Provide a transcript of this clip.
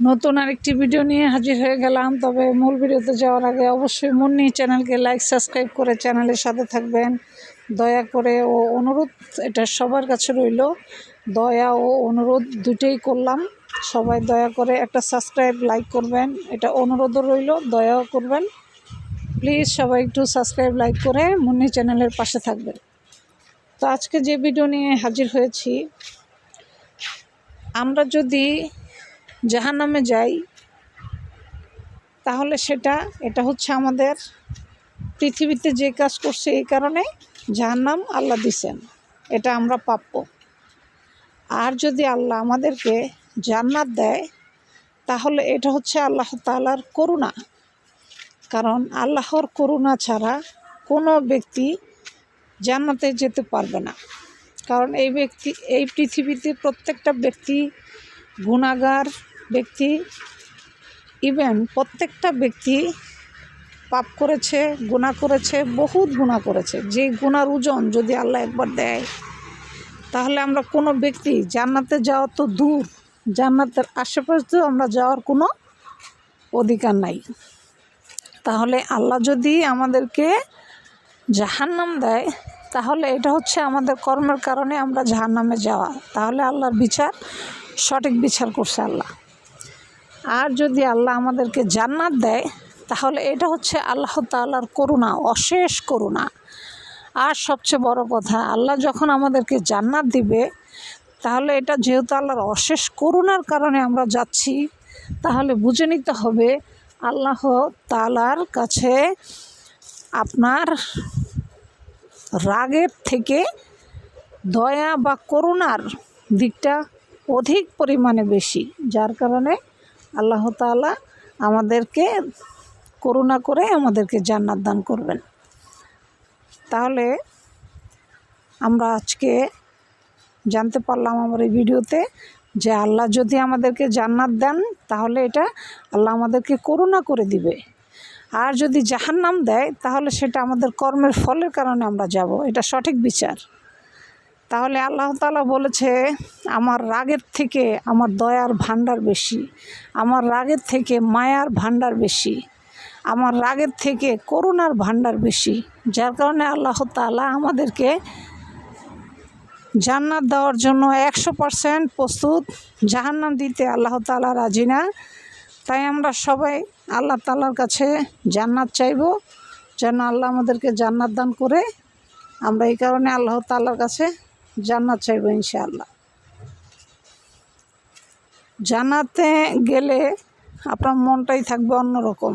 নতুন আরেকটি ভিডিও নিয়ে হাজির হয়ে গেলাম। তবে মূল ভিডিওতে যাওয়ার আগে অবশ্যই মুন্নি চ্যানেলকে লাইক সাবস্ক্রাইব করে চ্যানেলের সাথে থাকবেন। দয়া করে ও অনুরোধ, এটা সবার কাছে রইল, দয়া ও অনুরোধ দুটোই করলাম। সবাই দয়া করে একটা সাবস্ক্রাইব লাইক করবেন, এটা অনুরোধও রইল, দয়াও করবেন। প্লিজ সবাই একটু সাবস্ক্রাইব লাইক করে মুন্নি চ্যানেলের পাশে থাকবেন। তো আজকে যে ভিডিও নিয়ে হাজির হয়েছি, আমরা যদি জাহান্নামে যাই তাহলে এটা হচ্ছে আমাদের পৃথিবীতে যে কাজ করছে এই কারণে জাহান্নাম আল্লাহ দিছেন, এটা আমরা প্রাপ্য। আর যদি আল্লাহ আমাদেরকে জান্নাত দেয় তাহলে এটা হচ্ছে আল্লাহ তাআলার করুণা। কারণ আল্লাহর করুণা ছাড়া কোনো ব্যক্তি জান্নাতে যেতে পারবে না। কারণ এই পৃথিবীতে প্রত্যেকটা ব্যক্তি গুনাহগার ব্যক্তি, ইভেন প্রত্যেকটা ব্যক্তি পাপ করেছে, গুনাহ করেছে, বহুত গুনাহ করেছে। যে গুনার ওজন যদি আল্লাহ একবার দেয় তাহলে আমরা কোনো ব্যক্তি জান্নাতে যাওয়া তো দূর, জান্নাতের আশেপাশেও আমরা যাওয়ার কোনো অধিকার নাই। তাহলে আল্লাহ যদি আমাদেরকে জাহান্নাম দেয় তাহলে এটা হচ্ছে আমাদের কর্মের কারণে আমরা জাহান্নামে যাওয়া। তাহলে আল্লাহর বিচার সঠিক বিচার করছে আল্লাহ। আর যদি আল্লাহ আমাদেরকে জান্নাত দেয় তাহলে এটা হচ্ছে আল্লাহ তাআলার করুণা, অশেষ করুণা। আর সবচেয়ে বড় কথা, আল্লাহ যখন আমাদেরকে জান্নাত দিবে তাহলে এটা যেহেতু আল্লাহর অশেষ করুণার কারণে আমরা যাচ্ছি, তাহলে বুঝে নিতে হবে আল্লাহ তাআলার কাছে আপনার রাগের থেকে দয়া বা করুণার দিকটা অধিক পরিমাণে বেশি, যার কারণে আল্লাহ তাআলা আমাদেরকে করুণা করে আমাদেরকে জান্নাত দান করবেন। তাহলে আমরা আজকে জানতে পারলাম আমার এই ভিডিওতে যে আল্লাহ যদি আমাদেরকে জান্নাত দেন তাহলে এটা আল্লাহ আমাদেরকে করুণা করে দিবে। আর যদি জাহান্নাম দেয় তাহলে সেটা আমাদের কর্মের ফলের কারণে আমরা যাব, এটা সঠিক বিচার। তাহলে আল্লাহ তাআলা বলেছে, আমার রাগের থেকে আমার দয়ার ভাণ্ডার বেশি, আমার রাগের থেকে মায়ার ভাণ্ডার বেশি, আমার রাগের থেকে করুণার ভাণ্ডার বেশি। যার কারণে আল্লাহ তাআলা আমাদেরকে জান্নাত দেওয়ার জন্য 100% প্রস্তুত, জাহান্নাম দিতে আল্লাহ তাআলা রাজি না। তাই আমরা সবাই আল্লাহ তাআলার কাছে জান্নাত চাইব, যেন আল্লাহ আমাদেরকে জান্নাত দান করে। আমরা এই কারণে আল্লাহ তাআলার কাছে জান্নাত চাইব ইনশাআল্লাহ। জান্নাতে গেলে আপনার মনটাই থাকবে অন্যরকম।